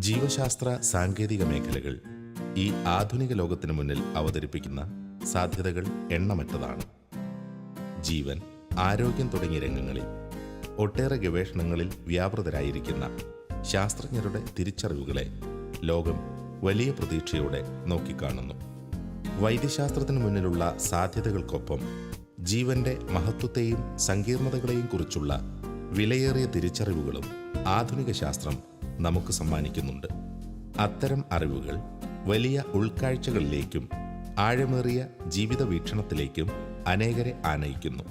ജീവശാസ്ത്ര സാങ്കേതിക മേഖലകൾ ഈ ആധുനിക ലോകത്തിനു മുന്നിൽ അവതരിപ്പിക്കുന്ന സാധ്യതകൾ എണ്ണമറ്റതാണ്. ജീവൻ, ആരോഗ്യം തുടങ്ങിയ രംഗങ്ങളിൽ ഒട്ടേറെ ഗവേഷണങ്ങളിൽ വ്യാപൃതരായിരിക്കുന്ന ശാസ്ത്രജ്ഞരുടെ തിരിച്ചറിവുകളെ ലോകം വലിയ പ്രതീക്ഷയോടെ നോക്കിക്കാണുന്നു. വൈദ്യശാസ്ത്രത്തിനു മുന്നിലുള്ള സാധ്യതകൾക്കൊപ്പം ജീവന്റെ മഹത്വത്തെയും സങ്കീർണതകളെയും കുറിച്ചുള്ള വിലയേറിയ തിരിച്ചറിവുകളും ആധുനിക ശാസ്ത്രം നമുക്ക് സമ്മാനിക്കുന്നുണ്ട്. അത്തരം അറിവുകൾ വലിയ ഉൾക്കാഴ്ചകളിലേക്കും ആഴമേറിയ ജീവിത വീക്ഷണത്തിലേക്കും അനേകരെ ആനയിക്കുന്നു.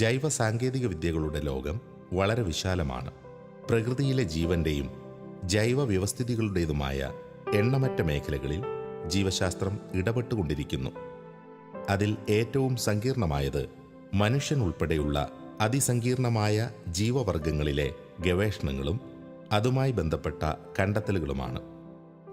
ജൈവ സാങ്കേതിക വിദ്യകളുടെ ലോകം വളരെ വിശാലമാണ്. പ്രകൃതിയിലെ ജീവന്റെയും ജൈവ വ്യവസ്ഥിതികളുടേതുമായ എണ്ണമറ്റ മേഖലകളിൽ ജീവശാസ്ത്രം ഇടപെട്ടുകൊണ്ടിരിക്കുന്നു. അതിൽ ഏറ്റവും സങ്കീർണമായത് മനുഷ്യൻ ഉൾപ്പെടെയുള്ള അതിസങ്കീർണമായ ജീവവർഗങ്ങളിലെ ഗവേഷണങ്ങളും അതുമായി ബന്ധപ്പെട്ട കണ്ടെത്തലുകളുമാണ്.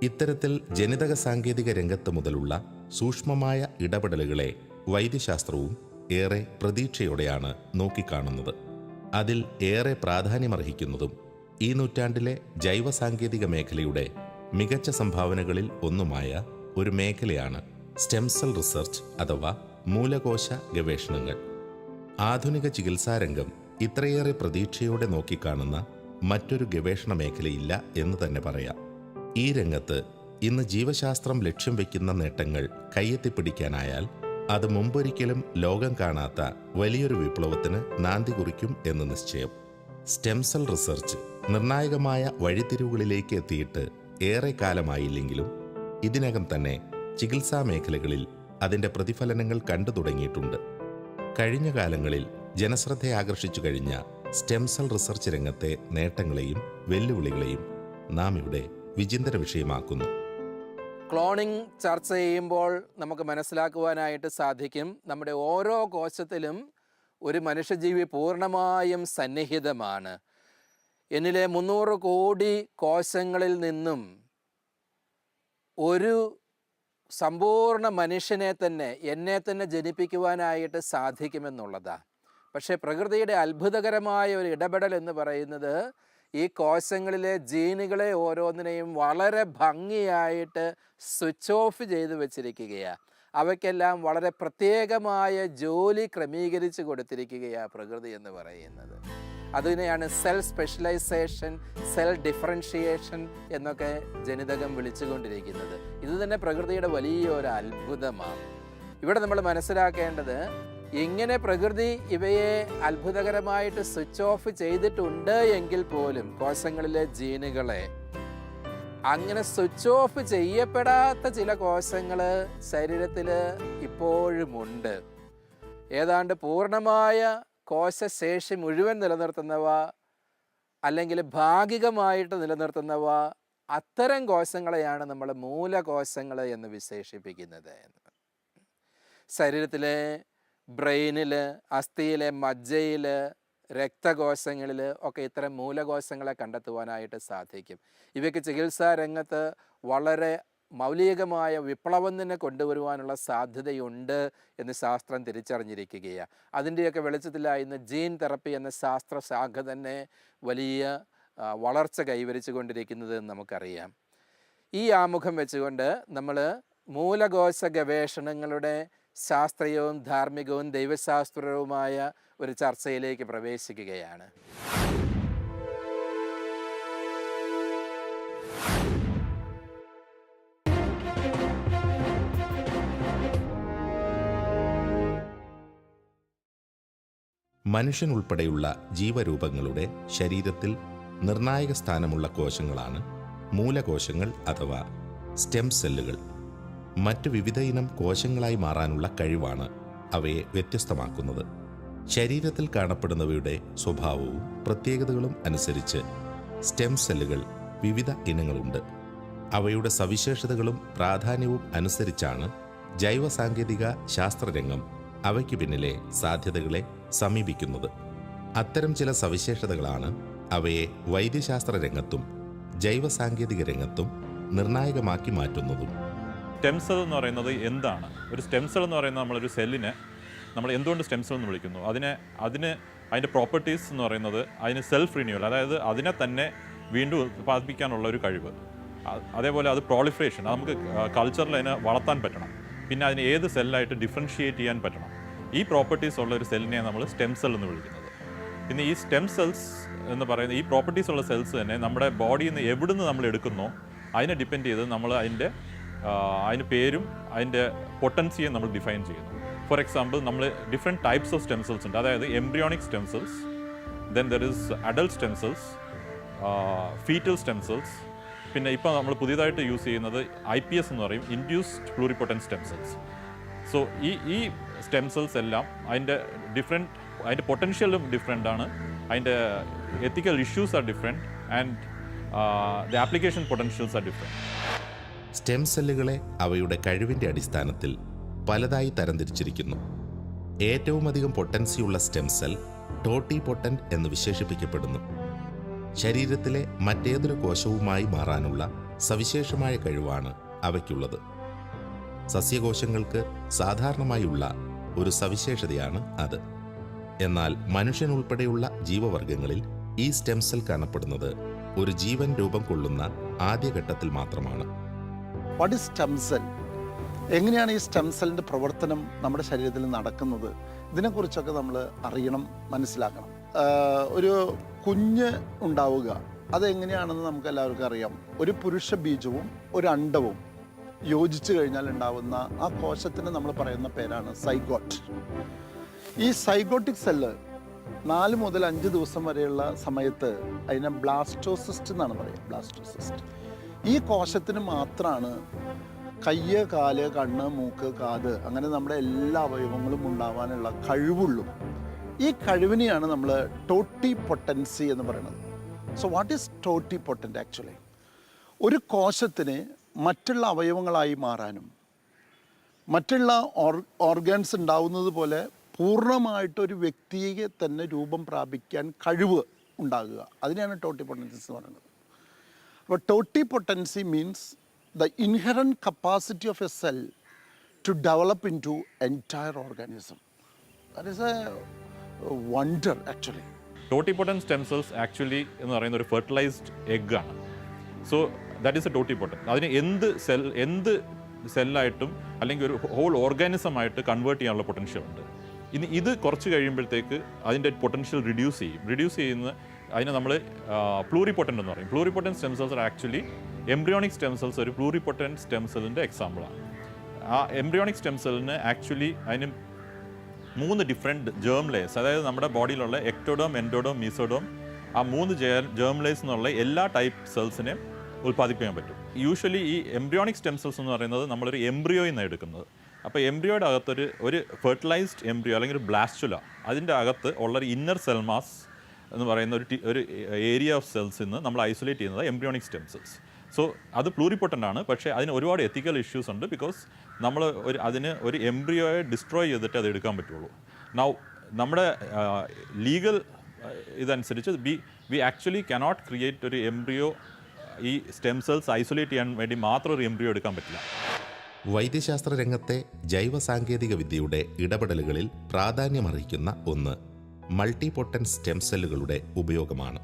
ഇത്തരത്തിൽ ജനിതക സാങ്കേതിക രംഗത്ത് മുതലുള്ള സൂക്ഷ്മമായ ഇടപെടലുകളെ വൈദ്യശാസ്ത്രവും ഏറെ പ്രതീക്ഷയോടെയാണ് നോക്കിക്കാണുന്നത്. അതിൽ ഏറെ പ്രാധാന്യമർഹിക്കുന്നതും ഈ നൂറ്റാണ്ടിലെ ജൈവ സാങ്കേതിക മേഖലയുടെ മികച്ച സംഭാവനകളിൽ ഒന്നുമായ ഒരു മേഖലയാണ് സ്റ്റെം സെൽ റിസർച്ച് അഥവാ മൂലകോശ ഗവേഷണങ്ങൾ. ആധുനിക ചികിത്സാരംഗം ഇത്രയേറെ പ്രതീക്ഷയോടെ നോക്കിക്കാണുന്ന മറ്റൊരു ഗവേഷണ മേഖലയില്ല എന്ന് തന്നെ പറയാം. ഈ രംഗത്ത് ഇന്ന് ജീവശാസ്ത്രം ലക്ഷ്യം വയ്ക്കുന്ന നേട്ടങ്ങൾ കയ്യെത്തിപ്പിടിക്കാനായാൽ അത് മുമ്പൊരിക്കലും ലോകം കാണാത്ത വലിയൊരു വിപ്ലവത്തിന് നാന്ദി കുറിക്കും എന്ന് നിശ്ചയം. സ്റ്റെം സെൽ റിസർച്ച് നിർണായകമായ വഴിത്തിരിവുകളിലേക്ക് എത്തിയിട്ട് ഏറെ കാലമായില്ലെങ്കിലും ഇതിനകം തന്നെ ചികിത്സാ മേഖലകളിൽ അതിൻ്റെ പ്രതിഫലനങ്ങൾ കണ്ടു തുടങ്ങിയിട്ടുണ്ട്. കഴിഞ്ഞ കാലങ്ങളിൽ ജനശ്രദ്ധയാകർഷിച്ചു കഴിഞ്ഞ സ്റ്റെം സെൽ റിസർച്ച് രംഗത്തെ നേട്ടങ്ങളെയും വെല്ലുവിളികളെയും നാം ഇവിടെ വിചിന്തന വിഷയമാക്കുന്നു. ക്ലോണിംഗ് ചർച്ച ചെയ്യുമ്പോൾ നമുക്ക് മനസ്സിലാക്കുവാനായിട്ട് സാധിക്കും, നമ്മുടെ ഓരോ കോശത്തിലും ഒരു മനുഷ്യജീവി പൂർണ്ണമായും സന്നിഹിതമാണ്. എന്നിലെ 300 കോടി കോശങ്ങളിൽ നിന്നും ഒരു സമ്പൂർണ്ണ മനുഷ്യനെ തന്നെ, എന്നെ തന്നെ ജനിപ്പിക്കുവാനായിട്ട് സാധിക്കുമെന്നുള്ളതാണ്. പക്ഷേ പ്രകൃതിയുടെ അത്ഭുതകരമായ ഒരു ഇടപെടൽ എന്ന് പറയുന്നത് ഈ കോശങ്ങളിലെ ജീനുകളെ ഓരോന്നിനെയും വളരെ ഭംഗിയായിട്ട് സ്വിച്ച് ഓഫ് ചെയ്ത് വെച്ചിരിക്കുകയാണ്. അവയ്ക്കെല്ലാം വളരെ പ്രത്യേകമായ ജോലി ക്രമീകരിച്ച് കൊടുത്തിരിക്കുകയാണ് പ്രകൃതി എന്ന് പറയുന്നത്. അതിനെയാണ് സെൽ സ്പെഷ്യലൈസേഷൻ, സെൽ ഡിഫറൻഷിയേഷൻ എന്നൊക്കെ ജനിതകം വിളിച്ചുകൊണ്ടിരിക്കുന്നത്. ഇത് തന്നെ പ്രകൃതിയുടെ വലിയൊരു അത്ഭുതമാണ്. ഇവിടെ നമ്മൾ മനസ്സിലാക്കേണ്ടത്, ഇങ്ങനെ പ്രകൃതി ഇവയെ അത്ഭുതകരമായിട്ട് സ്വിച്ച് ഓഫ് ചെയ്തിട്ടുണ്ട് എങ്കിൽ പോലും കോശങ്ങളിലെ ജീനുകളെ അങ്ങനെ സ്വിച്ച് ഓഫ് ചെയ്യപ്പെടാത്ത ചില കോശങ്ങൾ ശരീരത്തിൽ ഇപ്പോഴുമുണ്ട്. ഏതാണ്ട് പൂർണ്ണമായ കോശശേഷി മുഴുവൻ നിലനിർത്തുന്നവ അല്ലെങ്കിൽ ഭാഗികമായിട്ട് നിലനിർത്തുന്നവ, അത്തരം കോശങ്ങളെയാണ് നമ്മൾ മൂലകോശങ്ങൾ എന്ന് വിശേഷിപ്പിക്കുന്നത്. ശരീരത്തിലെ ബ്രെയിനിൽ, അസ്ഥിയിലെ മജ്ജയിൽ, രക്തകോശങ്ങളിൽ ഒക്കെ ഇത്തരം മൂലകോശങ്ങളെ കണ്ടെത്തുവാനായിട്ട് സാധിക്കും. ഇവയ്ക്ക് ചികിത്സാ രംഗത്ത് വളരെ മൗലികമായ വിപ്ലവം തന്നെ കൊണ്ടുവരുവാനുള്ള സാധ്യതയുണ്ട് എന്ന് ശാസ്ത്രം തിരിച്ചറിഞ്ഞിരിക്കുകയാണ്. അതിൻ്റെയൊക്കെ വെളിച്ചത്തിലായി ഇന്ന് ജീൻ തെറപ്പി എന്ന ശാസ്ത്രശാഖ തന്നെ വലിയ വളർച്ച കൈവരിച്ചു കൊണ്ടിരിക്കുന്നത് നമുക്കറിയാം. ഈ ആമുഖം വെച്ചുകൊണ്ട് നമ്മൾ മൂലകോശ ഗവേഷണങ്ങളുടെ ശാസ്ത്രീയവും ധാർമ്മികവും ദൈവശാസ്ത്രവുമായ ഒരു ചർച്ചയിലേക്ക് പ്രവേശിക്കുകയാണ്. മനുഷ്യൻ ഉൾപ്പെടെയുള്ള ജീവരൂപങ്ങളുടെ ശരീരത്തിൽ നിർണായക സ്ഥാനമുള്ള കോശങ്ങളാണ് മൂലകോശങ്ങൾ അഥവാ സ്റ്റെം സെല്ലുകൾ. മറ്റ് വിവിധ ഇനം കോശങ്ങളായി മാറാനുള്ള കഴിവാണ് അവയെ വ്യത്യസ്തമാക്കുന്നത്. ശരീരത്തിൽ കാണപ്പെടുന്നവയുടെ സ്വഭാവവും പ്രത്യേകതകളും അനുസരിച്ച് സ്റ്റെം സെല്ലുകൾ വിവിധ ഇനങ്ങളുണ്ട്. അവയുടെ സവിശേഷതകളും പ്രാധാന്യവും അനുസരിച്ചാണ് ജൈവസാങ്കേതിക ശാസ്ത്രരംഗം അവയ്ക്ക് പിന്നിലെ സാധ്യതകളെ സമീപിക്കുന്നത്. അത്തരം ചില സവിശേഷതകളാണ് അവയെ വൈദ്യശാസ്ത്ര രംഗത്തും ജൈവസാങ്കേതിക രംഗത്തും നിർണായകമാക്കി മാറ്റുന്നതും. സ്റ്റെം സെൽ എന്ന് പറയുന്നത് എന്താണ്? ഒരു സ്റ്റെം സെൽ എന്ന് പറയുന്നത് നമ്മളൊരു സെല്ലിനെ നമ്മൾ എന്തുകൊണ്ട് സ്റ്റെം സെൽ എന്ന് വിളിക്കുന്നു? അതിൻ്റെ പ്രോപ്പർട്ടീസ് എന്ന് പറയുന്നത് അതിന് സെൽഫ് റിന്യൂവൽ, അതായത് അതിനെ തന്നെ വീണ്ടും ഉത്പാദിപ്പിക്കാനുള്ള ഒരു കഴിവ്. അതേപോലെ അത് പ്രോളിഫറേഷൻ, അത് നമുക്ക് കൾച്ചറിൽ അതിനെ വളർത്താൻ പറ്റണം. പിന്നെ അതിന് ഏത് സെല്ലായിട്ട് ഡിഫറൻഷിയേറ്റ് ചെയ്യാൻ പറ്റണം. ഈ പ്രോപ്പർട്ടീസ് ഉള്ള ഒരു സെല്ലിനെ നമ്മൾ സ്റ്റെം സെൽ എന്ന് വിളിക്കുന്നത്. പിന്നെ ഈ സ്റ്റെം സെൽസ് എന്ന് പറയുന്ന ഈ പ്രോപ്പർട്ടീസ് ഉള്ള സെൽസ് തന്നെ നമ്മുടെ ബോഡിയിൽ നിന്ന് എവിടുന്ന് നമ്മൾ എടുക്കുന്നോ അതിനെ ഡിപ്പെൻഡ് ചെയ്ത് നമ്മൾ അതിന് പേരും അതിൻ്റെ പൊട്ടൻസിയെ നമ്മൾ ഡിഫൈൻ ചെയ്യുന്നു. ഫോർ എക്സാമ്പിൾ, നമ്മൾ different types of stem cells ഉണ്ട്. അതായത് embryonic stem cells, then there is adult stem cells, fetal stem cells, പിന്നെ ഇപ്പോൾ നമ്മൾ പുതിയതായിട്ട് യൂസ് ചെയ്യുന്നത് IPS എന്ന് പറയും, induced pluripotent stem cells. So ഈ സ്റ്റെം സെൽസ് എല്ലാം അതിൻ്റെ പൊട്ടൻഷ്യലും ഡിഫറെൻ്റ് ആണ്, അതിൻ്റെ ethical issues are different, and the application potentials are different. Stem സെല്ലുകളെ അവയുടെ കഴിവിൻ്റെ അടിസ്ഥാനത്തിൽ പലതായി തരംതിരിച്ചിരിക്കുന്നു. ഏറ്റവും അധികം പൊട്ടൻസിയുള്ള സ്റ്റെം സെൽ ടോട്ടിപൊട്ടൻറ്റ് എന്ന് വിശേഷിപ്പിക്കപ്പെടുന്നു. ശരീരത്തിലെ മറ്റേതൊരു കോശവുമായി മാറാനുള്ള സവിശേഷമായ കഴിവാണ് അവയ്ക്കുള്ളത്. സസ്യകോശങ്ങൾക്ക് സാധാരണമായുള്ള ഒരു സവിശേഷതയാണ് അത്. എന്നാൽ മനുഷ്യനുൾപ്പെടെയുള്ള ജീവവർഗങ്ങളിൽ ഈ സ്റ്റെം സെൽ കാണപ്പെടുന്നത് ഒരു ജീവൻ രൂപം കൊള്ളുന്ന ആദ്യഘട്ടത്തിൽ മാത്രമാണ്. What is stem cell? എങ്ങനെയാണ് ഈ സ്റ്റെം സെല്ലിൻ്റെ പ്രവർത്തനം നമ്മുടെ ശരീരത്തിൽ നടക്കുന്നത്? ഇതിനെക്കുറിച്ചൊക്കെ നമ്മൾ അറിയണം, മനസ്സിലാക്കണം. ഒരു കുഞ്ഞ് ഉണ്ടാവുക അതെങ്ങനെയാണെന്ന് നമുക്ക് എല്ലാവർക്കും അറിയാം. ഒരു പുരുഷ ബീജവും ഒരു അണ്ഡവും യോജിച്ചു കഴിഞ്ഞാൽ ഉണ്ടാവുന്ന ആ കോശത്തിന് നമ്മൾ പറയുന്ന പേരാണ് സൈഗോട്ട്. ഈ സൈഗോട്ടിക് സെല്ല് 4 മുതൽ 5 ദിവസം വരെയുള്ള സമയത്ത് അതിനെ ബ്ലാസ്റ്റോസിസ്റ്റ് എന്നാണ് പറയുക. ബ്ലാസ്റ്റോസിസ്റ്റ് ഈ കോശത്തിന് മാത്രമാണ് കയ്യ്, കാല്, കണ്ണ്, മൂക്ക്, കാത്, അങ്ങനെ നമ്മുടെ എല്ലാ അവയവങ്ങളും ഉണ്ടാവാനുള്ള കഴിവുള്ളൂ. ഈ കഴിവിനെയാണ് നമ്മൾ ടോട്ടിപൊട്ടൻസി എന്ന് പറയുന്നത്. So what is totipotent? Actually ഒരു കോശത്തിന് മറ്റുള്ള അവയവങ്ങളായി മാറാനും മറ്റുള്ള ഓർഗൻസ് ഉണ്ടാവുന്നത് പോലെ പൂർണ്ണമായിട്ടൊരു വ്യക്തിയെ തന്നെ രൂപം പ്രാപിക്കാൻ കഴിവ് ഉണ്ടാകുക, അതിനെയാണ് ടോട്ടിപൊട്ടൻസി എന്ന് പറയുന്നത്. അപ്പോൾ ടോട്ടിപൊട്ടൻസി means the inherent capacity of a cell to develop into entire organism. That is a wonder actually. Totipotent stem cells actually എന്ന് പറയുന്ന ഒരു ഫെർട്ടിലൈസ്ഡ് എഗ്ഗാണ്. So that is a totipotent. അതിന് എന്ത് സെല്ലായിട്ടും അല്ലെങ്കിൽ ഒരു ഹോൾ ഓർഗാനിസമായിട്ട് കൺവേർട്ട് ചെയ്യാനുള്ള പൊട്ടൻഷ്യൽ ഉണ്ട്. ഇനി ഇത് കുറച്ച് കഴിയുമ്പോഴത്തേക്ക് അതിൻ്റെ പൊട്ടൻഷ്യൽ റിഡ്യൂസ് ചെയ്യുന്ന അതിനെ നമ്മൾ പ്ലൂറിപൊട്ടൻ്റ് എന്ന് പറയും. Pluripotent stem cells actually embryonic stem cells ഒരു പ്ലൂറിപൊട്ടൻറ്റ് സ്റ്റെം സെല്ലിൻ്റെ എക്സാമ്പിളാണ്. ആ എംബ്രിയോണിക് സ്റ്റെം സെല്ലിന് ആക്ച്വലി അതിന് 3 ഡിഫറെൻറ്റ് ജേം ലെയേഴ്സ്, അതായത് നമ്മുടെ ബോഡിയിലുള്ള എക്ടോഡോം, എൻഡോഡോം, മീസോഡോം, ആ 3 ജേം ലെയേഴ്സ് എന്നുള്ള എല്ലാ ടൈപ്പ് സെൽസിനെയും ഉൽപ്പാദിപ്പിക്കാൻ പറ്റും. യൂഷ്വലി ഈ എംബ്രിയോണിക് സ്റ്റെം സെൽസ് എന്ന് പറയുന്നത് നമ്മളൊരു എംബ്രിയോയിൽ നിന്നാണ് എടുക്കുന്നത്. അപ്പോൾ എംബ്രിയോയുടെ അകത്തൊരു ഫെർട്ടിലൈസ്ഡ് എംബ്രിയോ അല്ലെങ്കിൽ ഒരു ബ്ലാസ്റ്റുല, അതിൻ്റെ അകത്ത് ഉള്ളൊരു ഇന്നർ സെൽ മാസ് എന്ന് പറയുന്ന ഒരു ഏരിയ ഓഫ് സെൽസിൽ നിന്ന് നമ്മൾ ഐസൊലേറ്റ് ചെയ്യുന്നത് എംബ്രിയോണിക് സ്റ്റെം സെൽസ്. സോ അത് പ്ലൂറിപൊട്ടൻ്റ് ആണ്, പക്ഷേ അതിന് ഒരുപാട് എത്തിക്കൽ ഇഷ്യൂസ് ഉണ്ട്. ബിക്കോസ് നമ്മൾ അതിന് ഒരു എംബ്രിയോയെ ഡിസ്ട്രോയ് ചെയ്തിട്ട് അത് എടുക്കാൻ പറ്റുള്ളൂ. നൗ നമ്മുടെ ലീഗൽ ഇതനുസരിച്ച് വി ആക്ച്വലി കനോട്ട് ക്രിയേറ്റ് ഒരു എംബ്രിയോ, ഈ സ്റ്റെം സെൽസ് ഐസൊലേറ്റ് ചെയ്യാൻ വേണ്ടി മാത്രം ഒരു എംബ്രിയോ എടുക്കാൻ പറ്റില്ല. വൈദ്യശാസ്ത്ര രംഗത്തെ ജൈവസാങ്കേതിക വിദ്യയുടെ ഇടപെടലുകളിൽ പ്രാധാന്യമർഹിക്കുന്ന ഒന്ന് മൾട്ടിപൊട്ടൻറ്റ് സ്റ്റെം സെല്ലുകളുടെ ഉപയോഗമാണ്.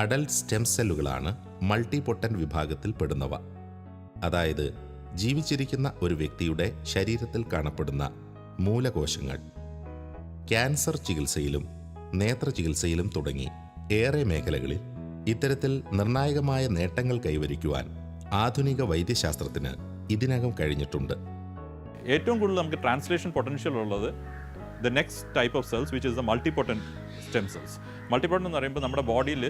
അഡൽട്ട് സ്റ്റെം സെല്ലുകളാണ് മൾട്ടിപൊട്ടൻറ്റ് വിഭാഗത്തിൽ പെടുന്നവ. അതായത് ജീവിച്ചിരിക്കുന്ന ഒരു വ്യക്തിയുടെ ശരീരത്തിൽ കാണപ്പെടുന്ന മൂലകോശങ്ങൾ. ക്യാൻസർ ചികിത്സയിലും നേത്രചികിത്സയിലും തുടങ്ങി ഏറെ മേഖലകളിൽ ഇത്തരത്തിൽ നിർണായകമായ നേട്ടങ്ങൾ കൈവരിക്കുവാൻ ആധുനിക വൈദ്യശാസ്ത്രത്തിന് ഇതിനകം കഴിഞ്ഞിട്ടുണ്ട്. ഏറ്റവും കൂടുതൽ നമുക്ക് ട്രാൻസ്ലേഷൻ പൊട്ടൻഷ്യൽ ഉള്ളത് next type of cells which is the multipotent stem cells. Multipotent എന്ന് പറയുമ്പോൾ നമ്മുടെ ബോഡിയിൽ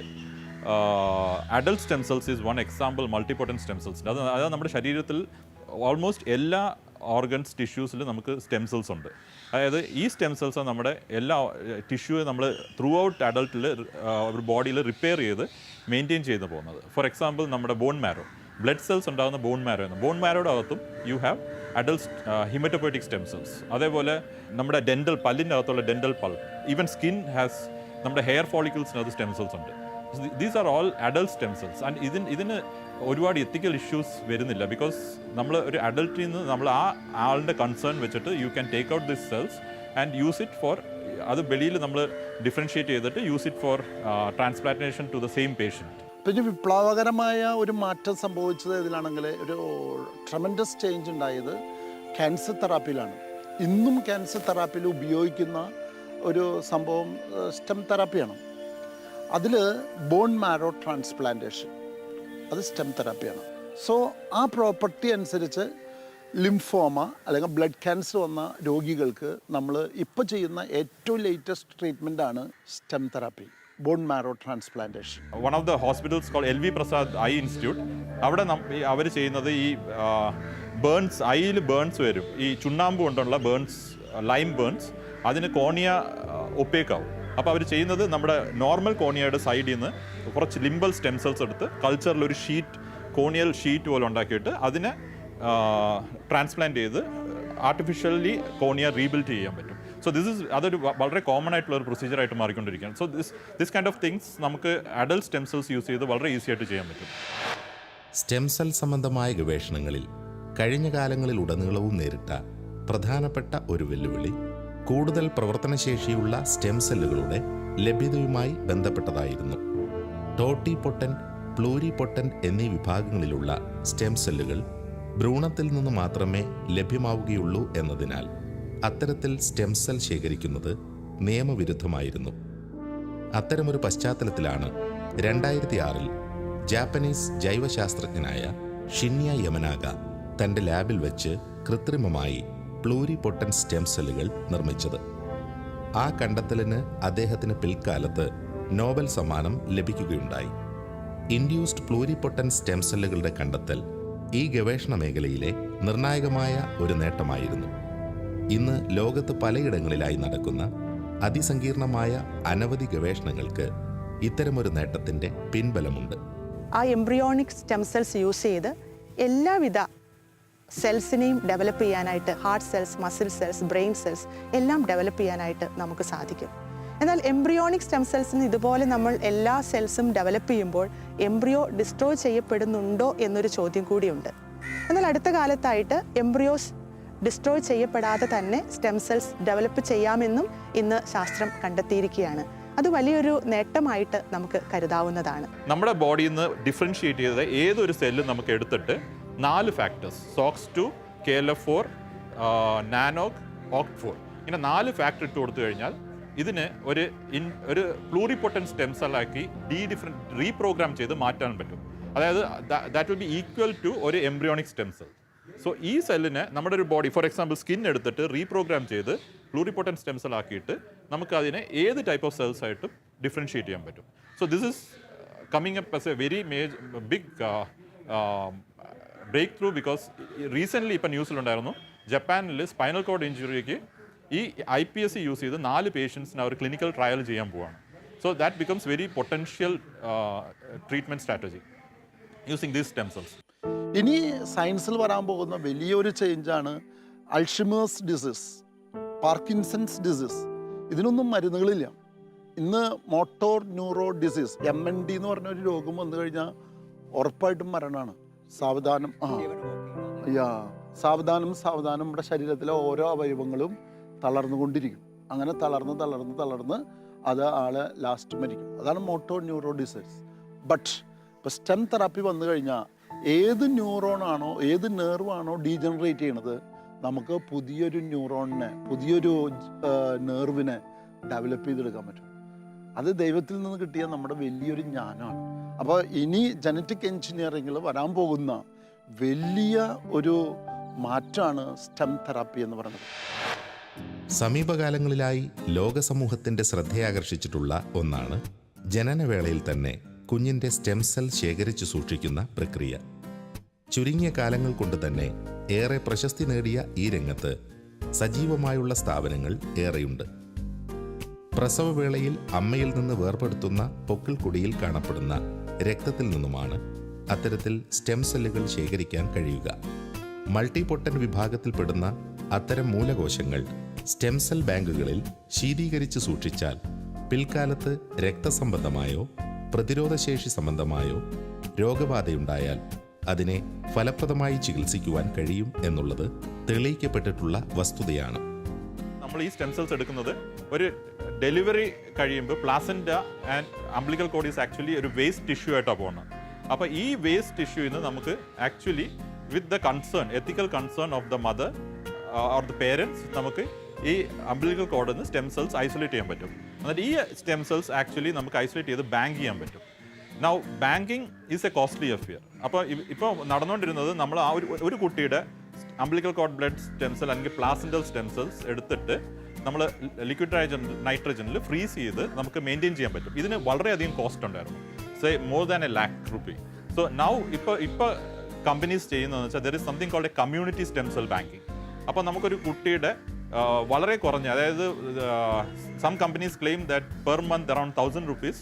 adult stem cells is one example multipotent stem cells. അത് നമ്മുടെ ശരീരത്തിൽ ഓൾമോസ്റ്റ് എല്ലാ ഓർഗൻസ് ടിഷ്യൂസിൽ നമുക്ക് സ്റ്റെം സെൽസ് ഉണ്ട്. അതായത് ഈ സ്റ്റെം സെൽസ് നമ്മുടെ എല്ലാ ടിഷ്യൂയെ നമ്മൾ ത്രൂ ഔട്ട് അഡൾട്ടിൽ ഒരു ബോഡിയിൽ റിപ്പയർ ചെയ്ത് മെയിൻറ്റെയിൻ ചെയ്ത് പോകുന്നത്. ഫോർ എക്സാമ്പിൾ നമ്മുടെ ബോൺ മാരോ, ബ്ലഡ് സെൽസ് ഉണ്ടാകുന്ന ബോൺ മാരോ എന്ന്, ബോൺ മാരോയുടെ അകത്തും you have adult hematopoietic stem cells. അതേപോലെ നമ്മുടെ ഡെൻറ്റൽ പല്ലിൻ്റെ അകത്തുള്ള dental pulp, even skin has നമ്മുടെ ഹെയർ ഫോളിക്കിൾസിനകത്ത് സ്റ്റെം സെൽസ് ഉണ്ട്. These are all adult stem cells. And ഇതിന് ഒരുപാട് എത്തിക്കൽ ഇഷ്യൂസ് വരുന്നില്ല. ബിക്കോസ് നമ്മൾ ഒരു അഡൽട്ടിൽ നിന്ന് നമ്മൾ ആ ആളുടെ കൺസേൺ വെച്ചിട്ട് you can take out this cells and use it for, അത് വെളിയിൽ നമ്മൾ ഡിഫറൻഷ്യേറ്റ് ചെയ്തിട്ട് use it for transplantation to the same patient. പിന്നെ വിപ്ലവകരമായ ഒരു മാറ്റം സംഭവിച്ചത് ഇതിലാണെങ്കിൽ ഒരു ട്രമൻഡസ് ചേഞ്ച് ഉണ്ടായത് ക്യാൻസർ തെറാപ്പിയിലാണ്. ഇന്നും ക്യാൻസർ തെറാപ്പിയിൽ ഉപയോഗിക്കുന്ന ഒരു സംഭവം സ്റ്റെം തെറാപ്പിയാണ്. അതിൽ ബോൺ മാരോ ട്രാൻസ്പ്ലാന്റേഷൻ, അത് സ്റ്റെം തെറാപ്പിയാണ്. സോ ആ പ്രോപ്പർട്ടി അനുസരിച്ച് ലിംഫോമ അല്ലെങ്കിൽ ബ്ലഡ് ക്യാൻസർ വന്ന രോഗികൾക്ക് നമ്മൾ ഇപ്പോൾ ചെയ്യുന്ന ഏറ്റവും ലേറ്റസ്റ്റ് ട്രീറ്റ്മെൻറ്റാണ് സ്റ്റെം തെറാപ്പി, bone marrow transplantation. One of the hospitals call LV Prasad eye institute, അവിടെ അവർ ചെയ്യുന്നത് ഈ ബേൺസ്, ഐയിൽ ബേൺസ് വരും, ഈ ചുണ്ണാമ്പ് കൊണ്ടുള്ള ബേൺസ്, ലൈം ബേൺസ്, അതിന് കോണിയ ഒപ്പേക്കാവും. അപ്പോൾ അവർ ചെയ്യുന്നത് നമ്മുടെ നോർമൽ കോണിയയുടെ സൈഡിൽ നിന്ന് കുറച്ച് ലിംബൽ സ്റ്റെം സെൽസ് എടുത്ത് കൾച്ചറിൽ ഒരു ഷീറ്റ്, കോണിയൽ ഷീറ്റ് പോലെ ഉണ്ടാക്കിയിട്ട് അതിനെ ട്രാൻസ്പ്ലാന്റ് ചെയ്ത് ആർട്ടിഫിഷ്യലി കോണിയ റീബിൽഡ് ചെയ്യാൻ പറ്റും. സോ അതൊരു വളരെ കോമൺ ആയിട്ടുള്ള ഒരു പ്രൊസീജിയറായിട്ട് മാറിക്കൊണ്ടിരിക്കുകയാണ്. So this kind of things നമുക്ക് അഡൽട്ട് സ്റ്റെം സെൽസ് യൂസ് ചെയ്ത് വളരെ ഈസി ആയിട്ട് ചെയ്യാൻ പറ്റും. സ്റ്റെം സെൽ സംബന്ധമായ ഗവേഷണങ്ങളിൽ കഴിഞ്ഞ കാലങ്ങളിൽ ഉടനീളവും നേരിട്ട പ്രധാനപ്പെട്ട ഒരു വെല്ലുവിളി കൂടുതൽ പ്രവർത്തനശേഷിയുള്ള സ്റ്റെം സെല്ലുകളുടെ ലഭ്യതയുമായി ബന്ധപ്പെട്ടതായിരുന്നു. ടോട്ടിപൊട്ടൻറ്റ്, പ്ലൂരിപൊട്ടൻറ്റ് എന്നീ വിഭാഗങ്ങളിലുള്ള സ്റ്റെം സെല്ലുകൾ ഭ്രൂണത്തിൽ നിന്ന് മാത്രമേ ലഭ്യമാവുകയുള്ളൂ എന്നതിനാൽ അത്തരത്തിൽ സ്റ്റെം സെൽ ശേഖരിക്കുന്നത് നിയമവിരുദ്ധമായിരുന്നു. അത്തരമൊരു പശ്ചാത്തലത്തിലാണ് 2006 ജാപ്പനീസ് ജൈവശാസ്ത്രജ്ഞനായ ഷിന്യ യമനാഗ തൻ്റെ ലാബിൽ വെച്ച് കൃത്രിമമായി പ്ലൂരിപൊട്ടൻറ്റ് സ്റ്റെം സെല്ലുകൾ നിർമ്മിച്ചത്. ആ കണ്ടെത്തലിന് അദ്ദേഹത്തിന് പിൽക്കാലത്ത് നോബൽ സമ്മാനം ലഭിക്കുകയുണ്ടായി. ഇൻഡ്യൂസ്ഡ് പ്ലൂരിപൊട്ടൻറ്റ് സ്റ്റെം സെല്ലുകളുടെ കണ്ടെത്തൽ ഈ ഗവേഷണ മേഖലയിലെ നിർണായകമായ ഒരു നേട്ടമായിരുന്നു. ഇന്ന് ലോകത്ത് പലയിടങ്ങളിലായി നടക്കുന്ന അതിസങ്കീർണമായ അനവധി ഗവേഷണങ്ങൾക്ക് ഇത്തരമൊരു നേട്ടത്തിൻ്റെ പിൻബലമുണ്ട്. ആ എംബ്രിയോണിക് സ്റ്റെം സെൽസ് യൂസ് ചെയ്ത് എല്ലാവിധ സെൽസിനെയും ഡെവലപ്പ് ചെയ്യാനായിട്ട്, heart cells, muscle cells, brain cells എല്ലാം ഡെവലപ്പ് ചെയ്യാനായിട്ട് നമുക്ക് സാധിക്കും. എന്നാൽ എംബ്രിയോണിക് സ്റ്റെം സെൽസിന് ഇതുപോലെ നമ്മൾ എല്ലാ സെൽസും ഡെവലപ്പ് ചെയ്യുമ്പോൾ എംബ്രിയോ ഡിസ്ട്രോയ് ചെയ്യപ്പെടുന്നുണ്ടോ എന്നൊരു ചോദ്യം കൂടിയുണ്ട്. എന്നാൽ അടുത്ത കാലത്തായിട്ട് എംബ്രിയോസ് ഡിസ്ട്രോയ് ചെയ്യപ്പെടാതെ തന്നെ സ്റ്റെം സെൽസ് ഡെവലപ്പ് ചെയ്യാമെന്നും ഇന്ന് ശാസ്ത്രം കണ്ടെത്തിയിരിക്കുകയാണ്. അത് വലിയൊരു നേട്ടമായിട്ട് നമുക്ക് കരുതാവുന്നതാണ്. നമ്മുടെ ബോഡിയിൽ നിന്ന് ഡിഫറൻഷിയേറ്റ് ചെയ്ത ഏതൊരു സെല്ലും നമുക്ക് എടുത്തിട്ട് 4 ഫാക്ടേഴ്സ്, SOX2, KLF4, നാനോഗ്, OCT4, ഇങ്ങനെ 4 ഫാക്ടർ ഇട്ട് കൊടുത്തു കഴിഞ്ഞാൽ ഇതിന് ഒരു പ്ലൂറിപൊട്ടൻറ്റ് സ്റ്റെം സെല്ലാക്കി റീപ്രോഗ്രാം ചെയ്ത് മാറ്റാൻ പറ്റും. അതായത് that will be equal to ഒരു എംബ്രിയോണിക് സ്റ്റെം സെൽ. സോ ഈ സെല്ലിനെ നമ്മുടെ ഒരു ബോഡി, ഫോർ എക്സാമ്പിൾ സ്കിൻ എടുത്തിട്ട് റീപ്രോഗ്രാം ചെയ്ത് പ്ലൂറിപൊട്ടൻറ്റ് സ്റ്റെം സെൽ ആക്കിയിട്ട് നമുക്ക് അതിനെ ഏത് ടൈപ്പ് ഓഫ് സെൽസ് ആയിട്ടും ഡിഫറൻഷിയേറ്റ് ചെയ്യാൻ പറ്റും. So this is coming up as a very big break through. Because recently ഇപ്പം ന്യൂസിലുണ്ടായിരുന്നു, ജപ്പാനിൽ സ്പൈനൽ കോഡ് ഇഞ്ചുറിക്ക് ഈ IPSC യൂസ് ചെയ്ത് 4 പേഷ്യൻസിന് അവർ ക്ലിനിക്കൽ ട്രയൽ ചെയ്യാൻ പോവാണ്. So that becomes very potential treatment strategy using these stem cells. ഇനി സയൻസിൽ വരാൻ പോകുന്ന വലിയൊരു ചേഞ്ചാണ് അൾഷിമേഴ്സ് ഡിസീസ്, പാർക്കിൻസൺസ് ഡിസീസ്. ഇതിനൊന്നും മരുന്നുകളില്ല. ഇന്ന് മോട്ടോർ ന്യൂറോ ഡിസീസ്, MND എന്ന് പറഞ്ഞ ഒരു രോഗം വന്നു കഴിഞ്ഞാൽ ഉറപ്പായിട്ടും മരണമാണ്. സാവധാനം നമ്മുടെ ശരീരത്തിലെ ഓരോ അവയവങ്ങളും തളർന്നുകൊണ്ടിരിക്കും. അങ്ങനെ തളർന്ന് അത് ആള് ലാസ്റ്റ് മരിക്കും. അതാണ് മോട്ടോർ ന്യൂറോ ഡിസീസ്. ബട്ട് ഇപ്പോൾ സ്റ്റെം തെറാപ്പി വന്നു കഴിഞ്ഞാൽ ഏത് ന്യൂറോണാണോ, ഏത് നെർവാണോ ഡീജനറേറ്റ് ചെയ്യണത്, നമുക്ക് പുതിയൊരു നെർവിനെ ഡെവലപ്പ് ചെയ്തെടുക്കാൻ പറ്റും. അത് ദൈവത്തിൽ നിന്ന് കിട്ടിയ നമ്മുടെ വലിയൊരു ജ്ഞാനമാണ്. അപ്പോൾ ഇനി ജനറ്റിക് എൻജിനീയറിങ്ങിൽ വരാൻ പോകുന്ന വലിയ ഒരു മാറ്റമാണ് സ്റ്റെം തെറാപ്പി എന്ന് പറയുന്നത്. സമീപകാലങ്ങളിലായി ലോകസമൂഹത്തിൻ്റെ ശ്രദ്ധയാകർഷിച്ചിട്ടുള്ള ഒന്നാണ് ജനനവേളയിൽ തന്നെ കുഞ്ഞിൻ്റെ സ്റ്റെം സെൽ ശേഖരിച്ചു സൂക്ഷിക്കുന്ന പ്രക്രിയ. ചുരുങ്ങിയ കാലങ്ങൾ കൊണ്ട് തന്നെ ഏറെ പ്രശസ്തി നേടിയ ഈ രംഗത്ത് സജീവമായുള്ള സ്ഥാപനങ്ങൾ ഏറെയുണ്ട്. പ്രസവവേളയിൽ അമ്മയിൽ നിന്ന് വേർപെടുത്തുന്ന പൊക്കിൾ കൊടിയിൽ കാണപ്പെടുന്ന രക്തത്തിൽ നിന്നുമാണ് അത്തരത്തിൽ സ്റ്റെം സെല്ലുകൾ ശേഖരിക്കാൻ കഴിയുക. മൾട്ടിപൊട്ടന്റ് വിഭാഗത്തിൽപ്പെടുന്ന അത്തരം മൂലകോശങ്ങൾ സ്റ്റെം സെൽ ബാങ്കുകളിൽ ശീതീകരിച്ച് സൂക്ഷിച്ചാൽ പിൽക്കാലത്ത് രക്തസംബന്ധമായോ പ്രതിരോധശേഷി സംബന്ധമായോ രോഗബാധയുണ്ടായാൽ അതിനെ ഫലപ്രദമായി ചികിത്സിക്കുവാൻ കഴിയും എന്നുള്ളത് തെളിയിക്കപ്പെട്ടിട്ടുള്ള വസ്തുതയാണ്. നമ്മൾ ഈ സ്റ്റെം സെൽസ് എടുക്കുന്നത് ഒരു ഡെലിവറി കഴിയുമ്പോൾ placenta and umbilical code is actually ഒരു വേസ്റ്റ് ടിഷ്യൂ ആയിട്ടാണ് പോകുന്നത്. അപ്പോൾ ഈ വേസ്റ്റ് ടിഷ്യൂവിൽ നിന്ന് നമുക്ക് actually with the concern ethical concern of the mother or the parents നമുക്ക് ഈ അംബ്ലിക്കൽ കോഡിൽ നിന്ന് സ്റ്റെം സെൽസ് ഐസൊലേറ്റ് ചെയ്യാൻ പറ്റും. എന്നിട്ട് ഈ സ്റ്റെം സെൽസ് ആക്ച്വലി നമുക്ക് ഐസൊലേറ്റ് ചെയ്ത് ബാങ്ക് ചെയ്യാൻ പറ്റും. Now banking is a costly affair. അപ്പോൾ ഇപ്പോൾ നടന്നുകൊണ്ടിരുന്നത് നമ്മൾ ആ ഒരു കുട്ടിയുടെ umbilical cord blood stem cell അല്ലെങ്കിൽ പ്ലാസെന്റൽ സ്റ്റെം സെൽസ് എടുത്തിട്ട് നമ്മൾ ലിക്വിഡ് നൈട്രജനിൽ ഫ്രീസ് ചെയ്ത് നമുക്ക് മെയിൻറ്റെയിൻ ചെയ്യാൻ പറ്റും. ഇതിന് വളരെയധികം കോസ്റ്റ് ഉണ്ടായിരുന്നു, say more than a lakh rupee. So now ഇപ്പോൾ കമ്പനീസ് ചെയ്യുന്നതെന്ന് വെച്ചാൽ there is something called a community stem cell banking. അപ്പോൾ നമുക്കൊരു കുട്ടിയുടെ വളരെ കുറഞ്ഞ, അതായത് some companies claim that per month around 1000 rupees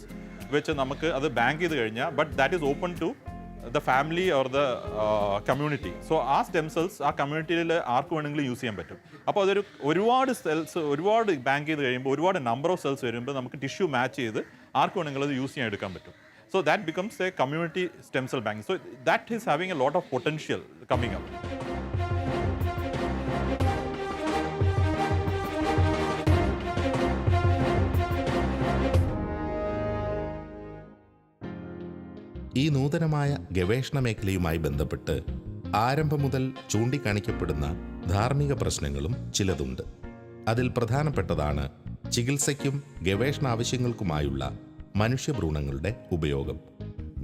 വെച്ച് നമുക്ക് അത് ബാങ്ക് ചെയ്ത് കഴിഞ്ഞാൽ, but that is open to the family or the community. So ആ സ്റ്റെം സെൽസ് ആ കമ്മ്യൂണിറ്റിയിൽ ആർക്ക് വേണമെങ്കിലും യൂസ് ചെയ്യാൻ പറ്റും. അപ്പോൾ അതൊരു ഒരുപാട് സെൽസ് ഒരുപാട് ബാങ്ക് ചെയ്ത് കഴിയുമ്പോൾ ഒരുപാട് നമ്പർ ഓഫ് സെൽസ് വരുമ്പോൾ നമുക്ക് ടിഷ്യൂ മാച്ച് ചെയ്ത് ആർക്ക് വേണമെങ്കിലും അത് യൂസ് ചെയ്യാൻ എടുക്കാൻ പറ്റും. So that becomes a community stem cell bank. So that is having a lot of potential coming up. ഈ നൂതനമായ ഗവേഷണ മേഖലയുമായി ബന്ധപ്പെട്ട് ആരംഭം മുതൽ ചൂണ്ടിക്കാണിക്കപ്പെടുന്ന ധാർമ്മിക പ്രശ്നങ്ങളും ചിലതുണ്ട്. അതിൽ പ്രധാനപ്പെട്ടതാണ് ചികിത്സയ്ക്കും ഗവേഷണാവശ്യങ്ങൾക്കുമായുള്ള മനുഷ്യഭ്രൂണങ്ങളുടെ ഉപയോഗം.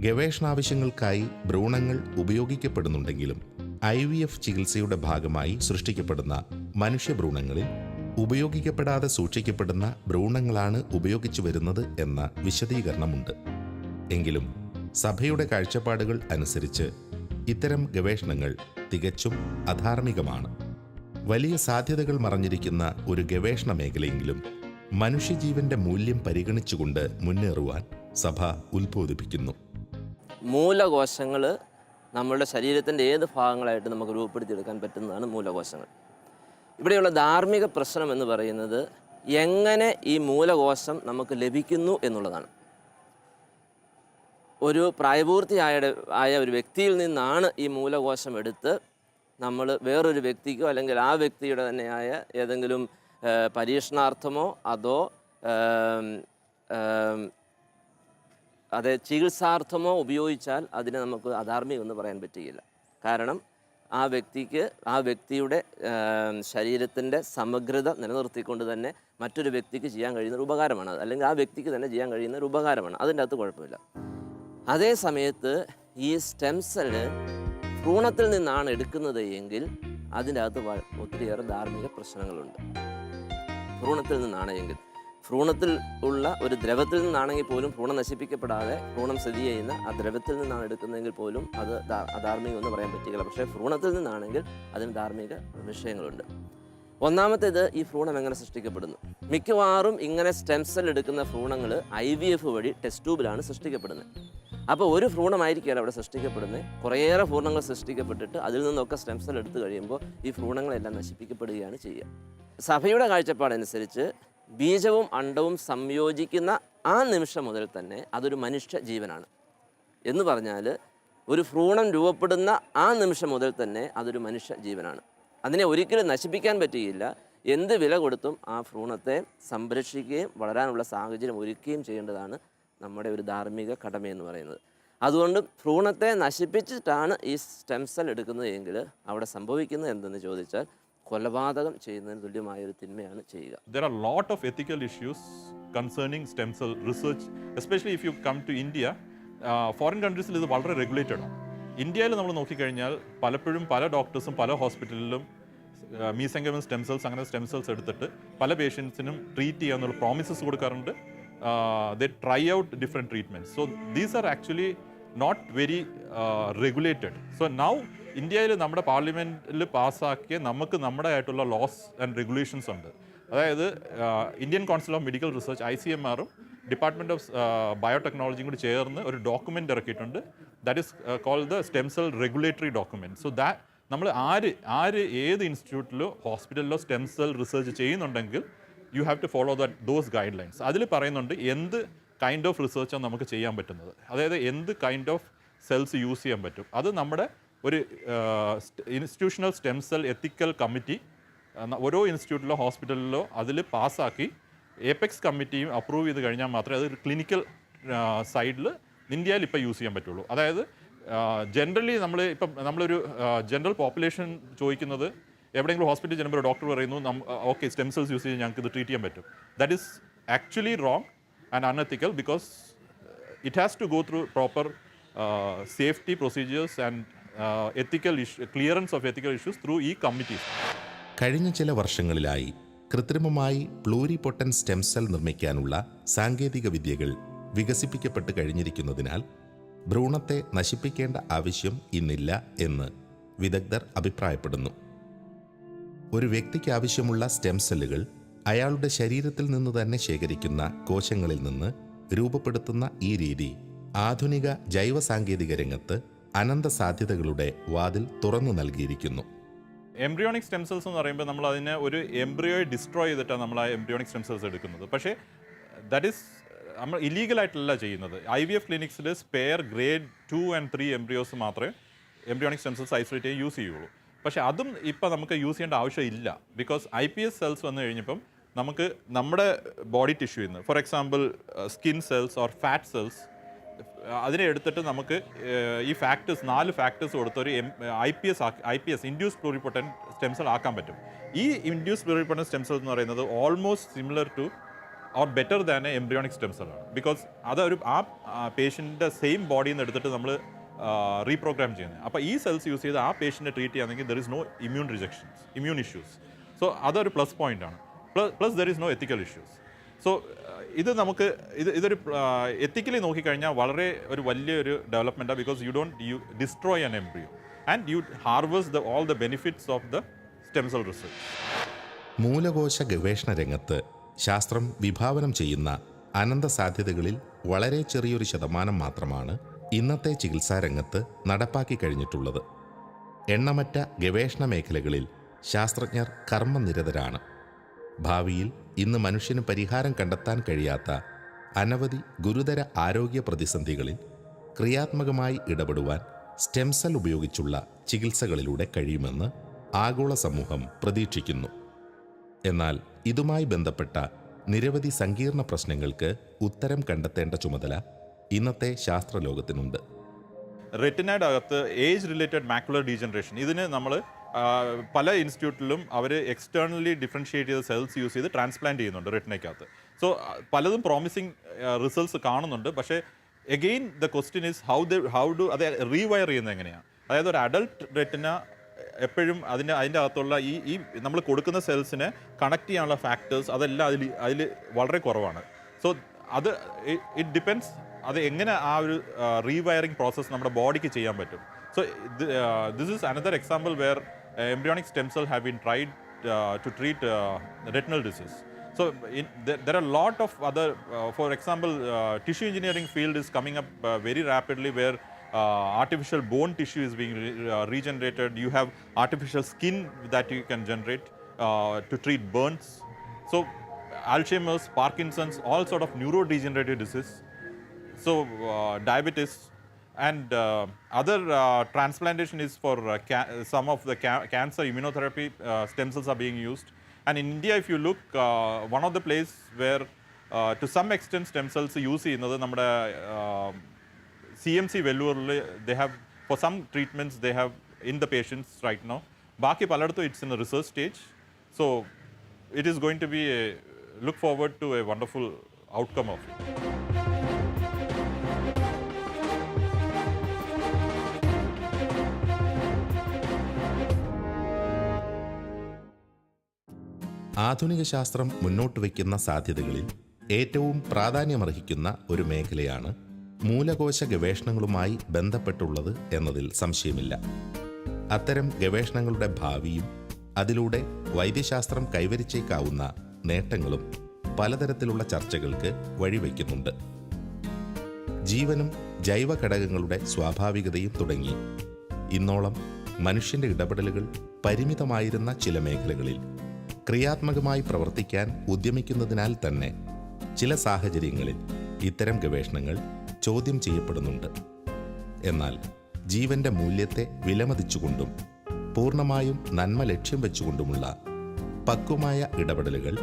ഗവേഷണാവശ്യങ്ങൾക്കായി ഭ്രൂണങ്ങൾ ഉപയോഗിക്കപ്പെടുന്നുണ്ടെങ്കിലും IVF ചികിത്സയുടെ ഭാഗമായി സൃഷ്ടിക്കപ്പെടുന്ന മനുഷ്യഭ്രൂണങ്ങളിൽ ഉപയോഗിക്കപ്പെടാതെ സൂക്ഷിക്കപ്പെടുന്ന ഭ്രൂണങ്ങളാണ് ഉപയോഗിച്ചു വരുന്നത് എന്ന വിശദീകരണമുണ്ട്. എങ്കിലും സഭയുടെ കാഴ്ചപ്പാടുകൾ അനുസരിച്ച് ഇത്തരം ഗവേഷണങ്ങൾ തികച്ചും അധാർമികമാണ്. വലിയ സാധ്യതകൾ മറഞ്ഞിരിക്കുന്ന ഒരു ഗവേഷണ മേഖലയെങ്കിലും മനുഷ്യജീവന്റെ മൂല്യം പരിഗണിച്ചുകൊണ്ട് മുന്നേറുവാൻ സഭ ഉത്ബോധിപ്പിക്കുന്നു. മൂലകോശങ്ങൾ നമ്മളുടെ ശരീരത്തിൻ്റെ ഏത് ഭാഗങ്ങളായിട്ട് നമുക്ക് രൂപപ്പെടുത്തിയെടുക്കാൻ പറ്റുന്നതാണ് മൂലകോശങ്ങൾ. ഇവിടെയുള്ള ധാർമ്മിക പ്രശ്നം എന്ന് പറയുന്നത് എങ്ങനെ ഈ മൂലകോശം നമുക്ക് ലഭിക്കുന്നു എന്നുള്ളതാണ്. ഒരു പ്രായപൂർത്തിയായ ഒരു വ്യക്തിയിൽ നിന്നാണ് ഈ മൂലകോശം എടുത്ത് നമ്മൾ വേറൊരു വ്യക്തിക്കോ അല്ലെങ്കിൽ ആ വ്യക്തിയുടെ തന്നെയായ ഏതെങ്കിലും പരീക്ഷണാർത്ഥമോ അതോ അത് ചികിത്സാർത്ഥമോ ഉപയോഗിച്ചാൽ അതിനെ നമുക്ക് അധാർമികമെന്ന് പറയാൻ പറ്റുകയില്ല. കാരണം ആ വ്യക്തിയുടെ ശരീരത്തിൻ്റെ സമഗ്രത നിലനിർത്തിക്കൊണ്ട് തന്നെ മറ്റൊരു വ്യക്തിക്ക് ചെയ്യാൻ കഴിയുന്ന ഒരു ഉപകാരമാണ്, അല്ലെങ്കിൽ ആ വ്യക്തിക്ക് തന്നെ ചെയ്യാൻ കഴിയുന്ന ഒരു ഉപകാരമാണ്. അതിൻ്റെ അകത്ത് കുഴപ്പമില്ല. അതേ സമയത്ത് ഈ സ്റ്റെം സെല്ല് ഭ്രൂണത്തിൽ നിന്നാണ് എടുക്കുന്നത് എങ്കിൽ അതിൻ്റെ അകത്ത് ഒത്തിരിയേറെ ധാർമ്മിക പ്രശ്നങ്ങളുണ്ട്. ഭ്രൂണത്തിൽ നിന്നാണ് എങ്കിൽ, ഭ്രൂണത്തിൽ ഉള്ള ഒരു ദ്രവത്തിൽ നിന്നാണെങ്കിൽ പോലും ഭ്രൂണം നശിപ്പിക്കപ്പെടാതെ ഭ്രൂണം സ്ഥിതി ചെയ്യുന്ന ആ ദ്രവത്തിൽ നിന്നാണ് എടുക്കുന്നതെങ്കിൽ പോലും അത് അധാർമികമെന്ന് പറയാൻ പറ്റുകയില്ല. പക്ഷേ ഭ്രൂണത്തിൽ നിന്നാണെങ്കിൽ അതിന് ധാർമ്മിക വിഷയങ്ങളുണ്ട്. ഒന്നാമത്തേത്, ഈ ഭ്രൂണം എങ്ങനെ സൃഷ്ടിക്കപ്പെടുന്നു. മിക്കവാറും ഇങ്ങനെ സ്റ്റെം സെൽ എടുക്കുന്ന ഭ്രൂണങ്ങൾ IVF വഴി ടെസ്റ്റ് ട്യൂബിലാണ് സൃഷ്ടിക്കപ്പെടുന്നത്. അപ്പോൾ ഒരു ഭ്രൂണമായിരിക്കുകയാണ് അവിടെ സൃഷ്ടിക്കപ്പെടുന്നത്. കുറേയേറെ ഭ്രൂണങ്ങൾ സൃഷ്ടിക്കപ്പെട്ടിട്ട് അതിൽ നിന്നൊക്കെ സ്റ്റെം സെൽ എടുത്തു കഴിയുമ്പോൾ ഈ ഭ്രൂണങ്ങളെല്ലാം നശിപ്പിക്കപ്പെടുകയാണ് ചെയ്യുക. സഭയുടെ കാഴ്ചപ്പാടനുസരിച്ച് ബീജവും അണ്ഡവും സംയോജിക്കുന്ന ആ നിമിഷം മുതൽ തന്നെ അതൊരു മനുഷ്യ ജീവനാണ്. എന്ന് പറഞ്ഞാൽ ഒരു ഭ്രൂണം രൂപപ്പെടുന്ന ആ നിമിഷം മുതൽ തന്നെ അതൊരു മനുഷ്യ ജീവനാണ്. അതിനെ ഒരിക്കലും നശിപ്പിക്കാൻ പറ്റുകയില്ല. എന്ത് വില കൊടുത്തും ആ ഭ്രൂണത്തെ സംരക്ഷിക്കുകയും വളരാനുള്ള സാഹചര്യം ഒരുക്കുകയും ചെയ്യേണ്ടതാണ് നമ്മുടെ ഒരു ധാർമ്മിക കടമയെന്ന് പറയുന്നത്. അതുകൊണ്ട് ഭ്രൂണത്തെ നശിപ്പിച്ചിട്ടാണ് ഈ സ്റ്റെം സെൽ എടുക്കുന്നത് എങ്കിൽ അവിടെ സംഭവിക്കുന്നത് എന്തെന്ന് ചോദിച്ചാൽ കൊലപാതകം ചെയ്യുന്നതിന് തുല്യമായ ഒരു തിന്മയാണ് ചെയ്യുക. There are a lot of ethical issues concerning stem cell research, especially if you come to India. Foreign countries ഇത് വളരെ റെഗുലേറ്റഡ് ആണ്. ഇന്ത്യയിൽ നമ്മൾ നോക്കിക്കഴിഞ്ഞാൽ പലപ്പോഴും പല ഡോക്ടേഴ്സും പല ഹോസ്പിറ്റലിലും മീസെൻകൈമൽ സ്റ്റെം സെൽസ് അങ്ങനെ സ്റ്റെം സെൽസ് എടുത്തിട്ട് പല പേഷ്യൻസിനും ട്രീറ്റ് ചെയ്യാന്നുള്ള പ്രോമിസസ് കൊടുക്കാറുണ്ട്. they try out different treatments. So these are actually not very regulated. So now ഇന്ത്യയിൽ നമ്മുടെ പാർലമെൻറ്റിൽ പാസ്സാക്കിയ നമുക്ക് നമ്മുടെ ആയിട്ടുള്ള ലോസ് ആൻഡ് റെഗുലേഷൻസ് ഉണ്ട്. അതായത് Indian council of medical research ICMR-ഉം ഡിപ്പാർട്ട്മെൻറ്റ് ഓഫ് ബയോടെക്നോളജിയും കൂടി ചേർന്ന് ഒരു ഡോക്യുമെൻ്റ് ഇറക്കിയിട്ടുണ്ട്. That is called the stem cell regulatory document. So നമ്മൾ ആര് ഏത് ഇൻസ്റ്റിറ്റ്യൂട്ടിലോ ഹോസ്പിറ്റലിലോ സ്റ്റെം സെൽ റിസർച്ച് ചെയ്യുന്നുണ്ടെങ്കിൽ you have to follow those guidelines. അതിൽ പറയുന്നുണ്ട് എന്ത് കൈൻഡ് ഓഫ് റിസർച്ചാണ് നമുക്ക് ചെയ്യാൻ പറ്റുന്നത്, അതായത് എന്ത് കൈൻഡ് ഓഫ് സെൽസ് യൂസ് ചെയ്യാൻ പറ്റും. അത് നമ്മുടെ ഒരു ഇൻസ്റ്റിറ്റ്യൂഷണൽ സ്റ്റെം സെൽ എത്തിക്കൽ കമ്മിറ്റി ഓരോ ഇൻസ്റ്റിറ്റ്യൂട്ടിലോ ഹോസ്പിറ്റലിലോ അതിൽ പാസ്സാക്കി എപെക്സ് കമ്മിറ്റിയും അപ്രൂവ് ചെയ്ത് കഴിഞ്ഞാൽ മാത്രമേ അത് ക്ലിനിക്കൽ സൈഡിൽ ഇന്ത്യയിൽ ഇപ്പോൾ യൂസ് ചെയ്യാൻ പറ്റുള്ളൂ. അതായത് ജനറലി നമ്മളൊരു ജനറൽ പോപ്പുലേഷൻ ചോദിക്കുന്നത്, എവിടെയെങ്കിലും ഹോസ്പിറ്റലിൽ ചെല്ലുമ്പോൾ ഒരു ഡോക്ടർ പറയുന്നു ഓക്കെ സ്റ്റെം സെൽസ് യൂസ് ചെയ്ത് ഞങ്ങൾക്ക് ഇത് ട്രീറ്റ് ചെയ്യാൻ പറ്റും. That is actually wrong and unethical because it has to go through proper safety procedures and clearance of ethical issues through ഈ കമ്മിറ്റീസ്. കഴിഞ്ഞ ചില വർഷങ്ങളിലായി കൃത്രിമമായി പ്ലൂരിപൊട്ടൻ സ്റ്റെം സെൽ നിർമ്മിക്കാനുള്ള സാങ്കേതിക വിദ്യകൾ വികസിപ്പിക്കപ്പെട്ട് കഴിഞ്ഞിരിക്കുന്നതിനാൽ ഭ്രൂണത്തെ നശിപ്പിക്കേണ്ട ആവശ്യം ഇന്നില്ല എന്ന് വിദഗ്ധർ അഭിപ്രായപ്പെടുന്നു. ഒരു വ്യക്തിക്ക് ആവശ്യമുള്ള സ്റ്റെം സെല്ലുകൾ അയാളുടെ ശരീരത്തിൽ നിന്ന് തന്നെ ശേഖരിക്കുന്ന കോശങ്ങളിൽ നിന്ന് രൂപപ്പെടുത്തുന്ന ഈ രീതി ആധുനിക ജൈവ സാങ്കേതിക രംഗത്ത് അനന്ത സാധ്യതകളുടെ വാതിൽ തുറന്നു നൽകിയിരിക്കുന്നു. എംബ്രിയോണിക് സ്റ്റെം സെൽസ് എന്ന് പറയുമ്പോൾ നമ്മൾ അതിനെ ഒരു എംബ്രിയോയെ ഡിസ്ട്രോയ് ചെയ്തിട്ടാണ് നമ്മൾ ആ എംബ്രിയോണിക് സ്റ്റെം സെൽസ് എടുക്കുന്നത്. പക്ഷേ ദാറ്റ് ഈസ് നമ്മൾ ഇല്ലീഗലായിട്ടല്ല ചെയ്യുന്നത്. IVF ക്ലിനിക്സിൽ സ്പെയർ ഗ്രേഡ് 2 and 3 എംബ്രിയോസ് മാത്രമേ എംബ്രിയോണിക് സ്റ്റെം സെൽസ് ഐസൊലേറ്റ് ചെയ്യാൻ യൂസ് ചെയ്യുള്ളൂ. പക്ഷേ അതും ഇപ്പോൾ നമുക്ക് യൂസ് ചെയ്യേണ്ട ആവശ്യമില്ല. ബിക്കോസ് IPS സെൽസ് വന്നു കഴിഞ്ഞപ്പം നമുക്ക് നമ്മുടെ ബോഡി ടിഷ്യൂയിൽ നിന്ന്, for example skin cells or fat cells, അതിനെ എടുത്തിട്ട് നമുക്ക് ഈ ഫാക്ടേഴ്സ് 4 ഫാക്ടേഴ്സ് കൊടുത്തൊരു IPS induced pluripotent stem cell ആക്കാൻ പറ്റും. ഈ ഇൻഡ്യൂസ് പ്ലൂറിപൊട്ടൻറ്റ് സ്റ്റെം സെൽ എന്ന് പറയുന്നത് almost similar to or better than a embryonic stem സെല്ലാണ്. ബിക്കോസ് അതൊരു ആ പേഷ്യൻ്റെ സെയിം ബോഡിയിൽ നിന്ന് എടുത്തിട്ട് നമ്മൾ റീപ്രോഗ്രാം ചെയ്യുന്നത്. അപ്പോൾ ഈ സെൽസ് യൂസ് ചെയ്ത് ആ പേഷ്യൻറ്റിനെ ട്രീറ്റ് ചെയ്യുകയാണെങ്കിൽ there is no immune issues. So അതൊരു പ്ലസ് പോയിൻ്റാണ്. Plus there is no ethical issues. So ഇതൊരു എത്തിക്കലി നോക്കിക്കഴിഞ്ഞാൽ വളരെ ഒരു വലിയൊരു ഡെവലപ്മെൻറ്റാണ്. Because you destroy an embryo and you harvest all the benefits of the stem cell research. മൂലകോശ ഗവേഷണ രംഗത്ത് ശാസ്ത്രം വിഭാവനം ചെയ്യുന്ന അനന്ത സാധ്യതകളിൽ വളരെ ചെറിയൊരു ശതമാനം മാത്രമാണ് ഇന്നത്തെ ചികിത്സാരംഗത്ത് നടപ്പാക്കി കഴിഞ്ഞിട്ടുള്ളത്. എണ്ണമറ്റ ഗവേഷണ മേഖലകളിൽ ശാസ്ത്രജ്ഞർ കർമ്മനിരതരാണ്. ഭാവിയിൽ ഇന്ന് മനുഷ്യന് പരിഹാരം കണ്ടെത്താൻ കഴിയാത്ത അനവധി ഗുരുതര ആരോഗ്യ പ്രതിസന്ധികളിൽ ക്രിയാത്മകമായി ഇടപെടുവാൻ സ്റ്റെം സെൽ ഉപയോഗിച്ചുള്ള ചികിത്സകളിലൂടെ കഴിയുമെന്ന് ആഗോള സമൂഹം പ്രതീക്ഷിക്കുന്നു. എന്നാൽ ഇതുമായി ബന്ധപ്പെട്ട നിരവധി സങ്കീർണ പ്രശ്നങ്ങൾക്ക് ഉത്തരം കണ്ടെത്തേണ്ട ചുമതല ഇന്നത്തെ ശാസ്ത്രലോകത്തിനുണ്ട്. റെറ്റിനയുടെ അകത്ത് ഏജ് റിലേറ്റഡ് മാക്കുലർ ഡീജനറേഷൻ, ഇതിന് നമ്മൾ പല ഇൻസ്റ്റിറ്റ്യൂട്ടിലും അവർ എക്സ്റ്റേണലി ഡിഫറൻഷിയേറ്റ് ചെയ്ത സെൽസ് യൂസ് ചെയ്ത് ട്രാൻസ്പ്ലാന്റ് ചെയ്യുന്നുണ്ട് റെറ്റിനയ്ക്കകത്ത്. സോ പലതും പ്രോമിസിങ് റിസൾട്ട്സ് കാണുന്നുണ്ട്. പക്ഷേ again the question is how do അത് റീവയർ ചെയ്യുന്നത് എങ്ങനെയാണ്. അതായത് ഒരു അഡൾട്ട് റെറ്റിന എപ്പോഴും അതിൻ്റെ അകത്തുള്ള ഈ നമ്മൾ കൊടുക്കുന്ന സെൽസിനെ കണക്ട് ചെയ്യാനുള്ള ഫാക്ടേഴ്സ് അതെല്ലാം അതിൽ വളരെ കുറവാണ്. സോ അത് ഇറ്റ് ഡിപ്പെൻഡ്സ് അത് എങ്ങനെ ആ ഒരു റീവയറിംഗ് പ്രോസസ്സ് നമ്മുടെ ബോഡിക്ക് ചെയ്യാൻ പറ്റും. So this is another example where embryonic stem cell have been tried to treat retinal disease. So there are a lot of other, for example, tissue engineering field is coming up very rapidly, where artificial bone tissue is being regenerated. You have artificial skin that you can generate to treat burns. So Alzheimer's, Parkinson's, all sort of neurodegenerative disease. So diabetes. And other transplantation is for some of the cancer immunotherapy stem cells are being used. And in India, if you look, one of the place where to some extent stem cells use ചെയ്യുന്നത് നമ്മുടെ CMC വെല്ലൂരിൽ they have, for some treatments they have in the patients right now. ബാക്കി പലയിടത്തും it's in a research stage. So it is going to be look forward to a wonderful outcome of it. ആധുനിക ശാസ്ത്രം മുന്നോട്ട് വയ്ക്കുന്ന സാധ്യതകളിൽ ഏറ്റവും പ്രാധാന്യമർഹിക്കുന്ന ഒരു മേഖലയാണ് മൂലകോശ ഗവേഷണങ്ങളുമായി ബന്ധപ്പെട്ടുള്ളത് എന്നതിൽ സംശയമില്ല. അത്തരം ഗവേഷണങ്ങളുടെ ഭാവിയും അതിലൂടെ വൈദ്യശാസ്ത്രം കൈവരിച്ചേക്കാവുന്ന നേട്ടങ്ങളും പലതരത്തിലുള്ള ചർച്ചകൾക്ക് വഴിവെക്കുന്നുണ്ട്. ജീവനും ജൈവ ഘടകങ്ങളുടെ സ്വാഭാവികതയും തുടങ്ങി ഇന്നോളം മനുഷ്യന്റെ ഇടപെടലുകൾ പരിമിതമായിരുന്ന ചില മേഖലകളിൽ ക്രിയാത്മകമായി പ്രവർത്തിക്കാൻ ഉദ്യമിക്കുന്നതിനാൽ തന്നെ ചില സാഹചര്യങ്ങളിൽ ഇത്തരം ഗവേഷണങ്ങൾ ചോദ്യം ചെയ്യപ്പെടുന്നുണ്ട്. എന്നാൽ ജീവന്റെ മൂല്യത്തെ വിലമതിച്ചുകൊണ്ടും പൂർണ്ണമായും നന്മ ലക്ഷ്യം വെച്ചുകൊണ്ടുമുള്ള പക്വമായ ഇടപെടലുകൾ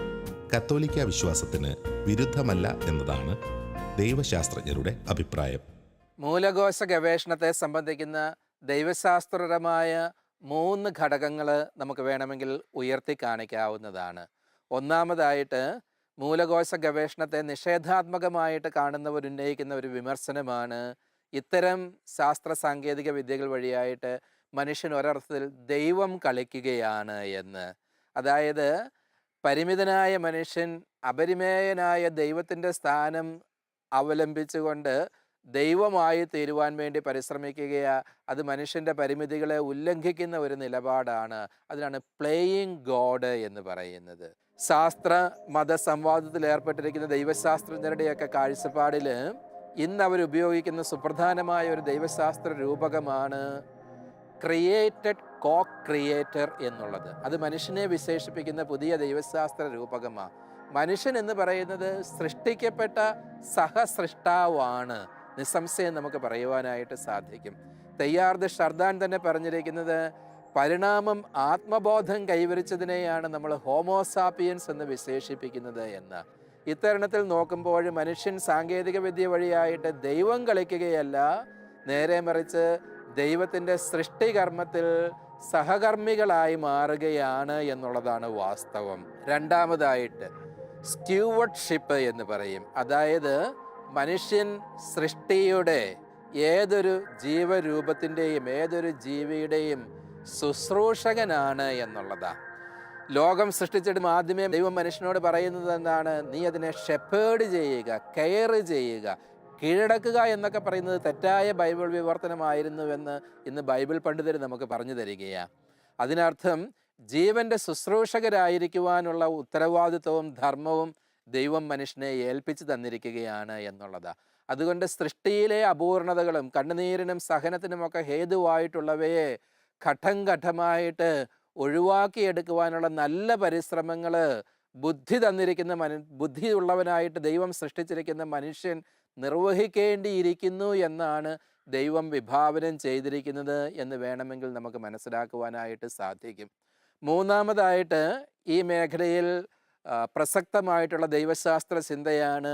കത്തോലിക്ക വിശ്വാസത്തിന് വിരുദ്ധമല്ല എന്നതാണ് ദൈവശാസ്ത്രജ്ഞരുടെ അഭിപ്രായം. മൂലകോശ ഗവേഷണത്തെ സംബന്ധിക്കുന്ന ദൈവശാസ്ത്രപരമായ 3 ഘടകങ്ങൾ നമുക്ക് വേണമെങ്കിൽ ഉയർത്തി കാണിക്കാവുന്നതാണ്. ഒന്നാമതായിട്ട് മൂലകോശ ഗവേഷണത്തെ നിഷേധാത്മകമായിട്ട് കാണുന്നവർ ഉന്നയിക്കുന്ന ഒരു വിമർശനമാണ് ഇത്തരം ശാസ്ത്ര സാങ്കേതിക വിദ്യകൾ വഴിയായിട്ട് മനുഷ്യൻ ഒരർത്ഥത്തിൽ ദൈവം കളിക്കുകയാണ് എന്ന്. അതായത് പരിമിതനായ മനുഷ്യൻ അപരിമേയനായ ദൈവത്തിൻ്റെ സ്ഥാനം അവലംബിച്ചുകൊണ്ട് ദൈവമായി തീരുവാൻ വേണ്ടി പരിശ്രമിക്കുകയാ. അത് മനുഷ്യൻ്റെ പരിമിതികളെ ഉല്ലംഘിക്കുന്ന ഒരു നിലപാടാണ്. അതിനാണ് പ്ലേയിങ് ഗോഡ് എന്ന് പറയുന്നത്. ശാസ്ത്ര മത സംവാദത്തിൽ ഏർപ്പെട്ടിരിക്കുന്ന ദൈവശാസ്ത്രജ്ഞരുടെയൊക്കെ കാഴ്ചപ്പാടിൽ ഇന്ന് അവരുപയോഗിക്കുന്ന സുപ്രധാനമായ ഒരു ദൈവശാസ്ത്ര രൂപകമാണ് ക്രിയേറ്റഡ് കോ ക്രിയേറ്റർ എന്നുള്ളത്. അത് മനുഷ്യനെ വിശേഷിപ്പിക്കുന്ന പുതിയ ദൈവശാസ്ത്ര രൂപകമാണ്. മനുഷ്യൻ എന്ന് പറയുന്നത് സൃഷ്ടിക്കപ്പെട്ട സഹസൃഷ്ടാവാണ്, നിസ്സംശയം നമുക്ക് പറയുവാനായിട്ട് സാധിക്കും. തെയ്യാർദ് ഷർദാൻ തന്നെ പറഞ്ഞിരിക്കുന്നത് പരിണാമം ആത്മബോധം കൈവരിച്ചതിനെയാണ് നമ്മൾ ഹോമോസാപ്പിയൻസ് എന്ന് വിശേഷിപ്പിക്കുന്നത് എന്ന്. ഇത്തരണത്തിൽ നോക്കുമ്പോൾ മനുഷ്യൻ സാങ്കേതിക വിദ്യ വഴിയായിട്ട് ദൈവം കളിക്കുകയല്ല, നേരെ മറിച്ച് ദൈവത്തിൻ്റെ സൃഷ്ടികർമ്മത്തിൽ സഹകർമ്മികളായി മാറുകയാണ് എന്നുള്ളതാണ് വാസ്തവം. രണ്ടാമതായിട്ട് സ്റ്റ്യൂവർഡ്ഷിപ്പ് എന്ന് പറയും. അതായത് മനുഷ്യൻ സൃഷ്ടിയുടെ ഏതൊരു ജീവരൂപത്തിൻ്റെയും ഏതൊരു ജീവിയുടെയും ശുശ്രൂഷകനാണ് എന്നുള്ളതാണ്. ലോകം സൃഷ്ടിച്ചിട്ട് ആദ്യമേ ദൈവം മനുഷ്യനോട് പറയുന്നത് എന്താണ്? നീ അതിനെ ഷെപ്പേർഡ് ചെയ്യുക, കെയർ ചെയ്യുക. കീഴടക്കുക എന്നൊക്കെ പറയുന്നത് തെറ്റായ ബൈബിൾ വിവർത്തനമായിരുന്നുവെന്ന് ഇന്ന് ബൈബിൾ പണ്ഡിതർ നമുക്ക് പറഞ്ഞു തരികയാണ്. അതിനർത്ഥം ജീവൻ്റെ ശുശ്രൂഷകരായിരിക്കുവാനുള്ള ഉത്തരവാദിത്വവും ധർമ്മവും ദൈവം മനുഷ്യനെ ഏൽപ്പിച്ചു തന്നിരിക്കുകയാണ് എന്നുള്ളതാണ്. അതുകൊണ്ട് സൃഷ്ടിയിലെ അപൂർണതകളും കണ്ണുനീരിനും സഹനത്തിനുമൊക്കെ ഹേതുവായിട്ടുള്ളവയെ ഘട്ടം ഘട്ടമായിട്ട് ഒഴിവാക്കിയെടുക്കുവാനുള്ള നല്ല പരിശ്രമങ്ങൾ ബുദ്ധിയുള്ളവനായിട്ട് ദൈവം സൃഷ്ടിച്ചിരിക്കുന്ന മനുഷ്യൻ നിർവഹിക്കേണ്ടിയിരിക്കുന്നു എന്നാണ് ദൈവം വിഭാവനം ചെയ്തിരിക്കുന്നത് എന്ന് വേണമെങ്കിൽ നമുക്ക് മനസ്സിലാക്കുവാനായിട്ട് സാധിക്കും. മൂന്നാമതായിട്ട് ഈ മേഖലയിൽ പ്രസക്തമായിട്ടുള്ള ദൈവശാസ്ത്ര ചിന്തയാണ്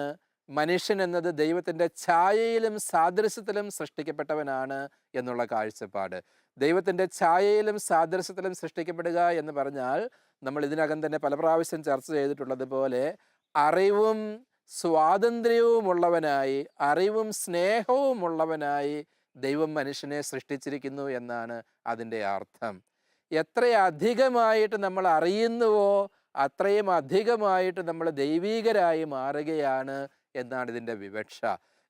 മനുഷ്യൻ എന്നത് ദൈവത്തിൻ്റെ ഛായയിലും സാദൃശ്യത്തിലും സൃഷ്ടിക്കപ്പെട്ടവനാണ് എന്നുള്ള കാഴ്ചപ്പാട്. ദൈവത്തിൻ്റെ ഛായയിലും സാദൃശ്യത്തിലും സൃഷ്ടിക്കപ്പെടുക എന്ന് പറഞ്ഞാൽ നമ്മൾ ഇതിനകം തന്നെ പല പ്രാവശ്യം ചർച്ച ചെയ്തിട്ടുള്ളതുപോലെ അറിവും സ്വാതന്ത്ര്യവുമുള്ളവനായി, അറിവും സ്നേഹവുമുള്ളവനായി ദൈവം മനുഷ്യനെ സൃഷ്ടിച്ചിരിക്കുന്നു എന്നാണ് അതിൻ്റെ അർത്ഥം. എത്രയധികമായിട്ട് നമ്മൾ അറിയുന്നുവോ അത്രയും അധികമായിട്ട് നമ്മൾ ദൈവീകരായി മാറുകയാണ് എന്നാണ് ഇതിൻ്റെ വിവക്ഷ.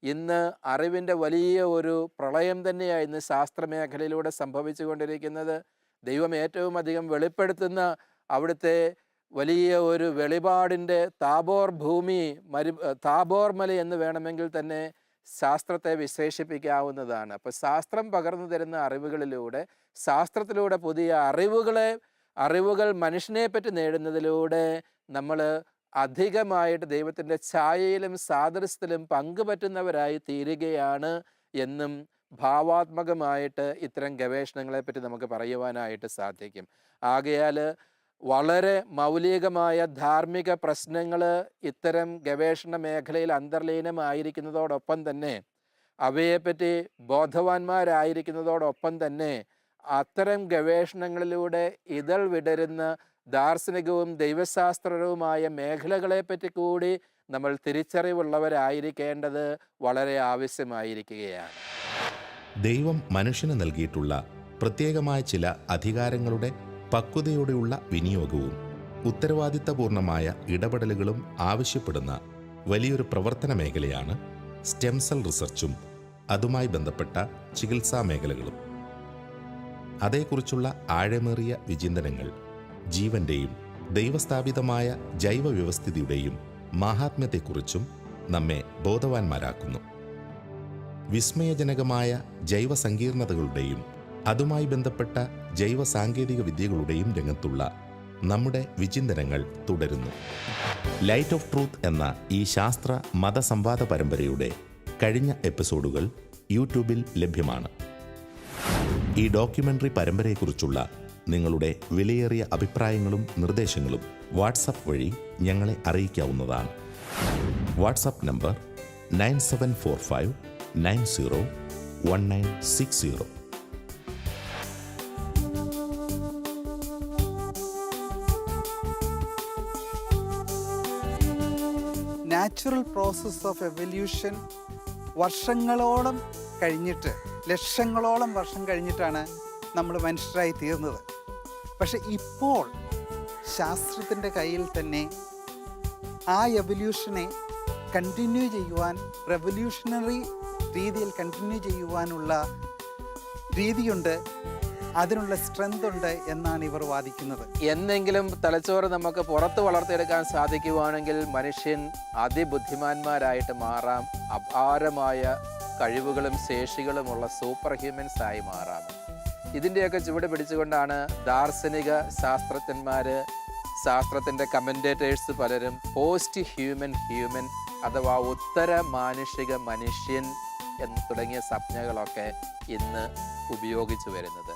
ഇന്ന് അറിവിൻ്റെ വലിയ ഒരു പ്രളയം തന്നെയാണ് ഇന്ന് ശാസ്ത്രമേഖലയിലൂടെ സംഭവിച്ചു കൊണ്ടിരിക്കുന്നത്. ദൈവം ഏറ്റവും അധികം വെളിപ്പെടുത്തുന്ന അവിടുത്തെ വലിയ ഒരു വെളിപാടിൻ്റെ താബോർ ഭൂമി, താബോർ മല എന്ന് വേണമെങ്കിൽ തന്നെ ശാസ്ത്രത്തെ വിശേഷിപ്പിക്കാവുന്നതാണ്. അപ്പോൾ ശാസ്ത്രം പകർന്നു തരുന്ന അറിവുകളിലൂടെ, ശാസ്ത്രത്തിലൂടെ പുതിയ അറിവുകൾ മനുഷ്യനെ പറ്റി നേടുന്നതിലൂടെ നമ്മൾ അധികമായിട്ട് ദൈവത്തിൻ്റെ ഛായയിലും സാദൃശ്യത്തിലും പങ്കുപറ്റുന്നവരായി തീരുകയാണ് എന്നും ഭാവാത്മകമായിട്ട് ഇത്തരം ഗവേഷണങ്ങളെപ്പറ്റി നമുക്ക് പറയുവാനായിട്ട് സാധിക്കും. ആകയാൽ വളരെ മൗലികമായ ധാർമ്മിക പ്രശ്നങ്ങൾ ഇത്തരം ഗവേഷണ മേഖലയിൽ അന്തർലീനമായിരിക്കുന്നതോടൊപ്പം തന്നെ അവയെപ്പറ്റി ബോധവാന്മാരായിരിക്കുന്നതോടൊപ്പം തന്നെ അത്തരം ഗവേഷണങ്ങളിലൂടെ ഇതൾ വിടരുന്ന ദാർശനികവും ദൈവശാസ്ത്രപരവുമായ മേഖലകളെപ്പറ്റി കൂടി നമ്മൾ തിരിച്ചറിവുള്ളവരായിരിക്കേണ്ടത് വളരെ ആവശ്യമായിരിക്കുകയാണ്. ദൈവം മനുഷ്യന് നൽകിയിട്ടുള്ള പ്രത്യേകമായ ചില അധികാരങ്ങളുടെ പക്വതയോടെയുള്ള വിനിയോഗവും ഉത്തരവാദിത്തപൂർണമായ ഇടപെടലുകളും ആവശ്യപ്പെടുന്ന വലിയൊരു പ്രവർത്തന മേഖലയാണ് സ്റ്റെം സെൽ റിസർച്ചും അതുമായി ബന്ധപ്പെട്ട ചികിത്സാ മേഖലകളും. അതേക്കുറിച്ചുള്ള ആഴമേറിയ വിചിന്തനങ്ങൾ ജീവന്റെയും ദൈവസ്ഥാപിതമായ ജൈവവ്യവസ്ഥിതിയുടെയും മാഹാത്മ്യത്തെക്കുറിച്ചും നമ്മെ ബോധവാന്മാരാക്കുന്നു. വിസ്മയജനകമായ ജൈവസങ്കീർണതകളുടെയും അതുമായി ബന്ധപ്പെട്ട ജൈവ സാങ്കേതിക വിദ്യകളുടെയും രംഗത്തുള്ള നമ്മുടെ വിചിന്തനങ്ങൾ തുടരുന്നു. ലൈറ്റ് ഓഫ് ട്രൂത്ത് എന്ന ഈ ശാസ്ത്ര മതസംവാദ പരമ്പരയുടെ കഴിഞ്ഞ എപ്പിസോഡുകൾ യൂട്യൂബിൽ ലഭ്യമാണ്. ഈ ഡോക്യുമെൻ്ററി പരമ്പരയെക്കുറിച്ചുള്ള നിങ്ങളുടെ വിലയേറിയ അഭിപ്രായങ്ങളും നിർദ്ദേശങ്ങളും വാട്സപ്പ് വഴി ഞങ്ങളെ അറിയിക്കാവുന്നതാണ്. WhatsApp number 9745901960. Natural process of evolution വർഷങ്ങളോളം കഴിഞ്ഞിട്ട്, ലക്ഷങ്ങളോളം വർഷം കഴിഞ്ഞിട്ടാണ് നമ്മൾ മനുഷ്യരായി തീർന്നത്. പക്ഷെ ഇപ്പോൾ ശാസ്ത്രത്തിൻ്റെ കയ്യിൽ തന്നെ ആ എവല്യൂഷനെ കണ്ടിന്യൂ ചെയ്യുവാൻ, റെവല്യൂഷണറി രീതിയിൽ കണ്ടിന്യൂ ചെയ്യുവാനുള്ള രീതിയുണ്ട്, അതിനുള്ള സ്ട്രെങ്ത് ഉണ്ട് എന്നാണ് ഇവർ വാദിക്കുന്നത്. എന്നെങ്കിലും തലച്ചോറ് നമുക്ക് പുറത്ത് വളർത്തിയെടുക്കാൻ സാധിക്കുവാണെങ്കിൽ മനുഷ്യൻ അതിബുദ്ധിമാന്മാരായിട്ട് മാറാം, അപാരമായ കഴിവുകളും ശേഷികളുമുള്ള സൂപ്പർ ഹ്യൂമൻസ് ആയി മാറാം. ഇതിൻ്റെയൊക്കെ ചുവട് പിടിച്ചുകൊണ്ടാണ് ദാർശനിക ശാസ്ത്രത്തിൻ്റെ കമൻറ്റേറ്റേഴ്സ് പലരും പോസ്റ്റ് ഹ്യൂമൻ അഥവാ ഉത്തര മാനുഷിക മനുഷ്യൻ എന്ന് തുടങ്ങിയ സംജ്ഞകളൊക്കെ ഇന്ന് ഉപയോഗിച്ചു വരുന്നത്.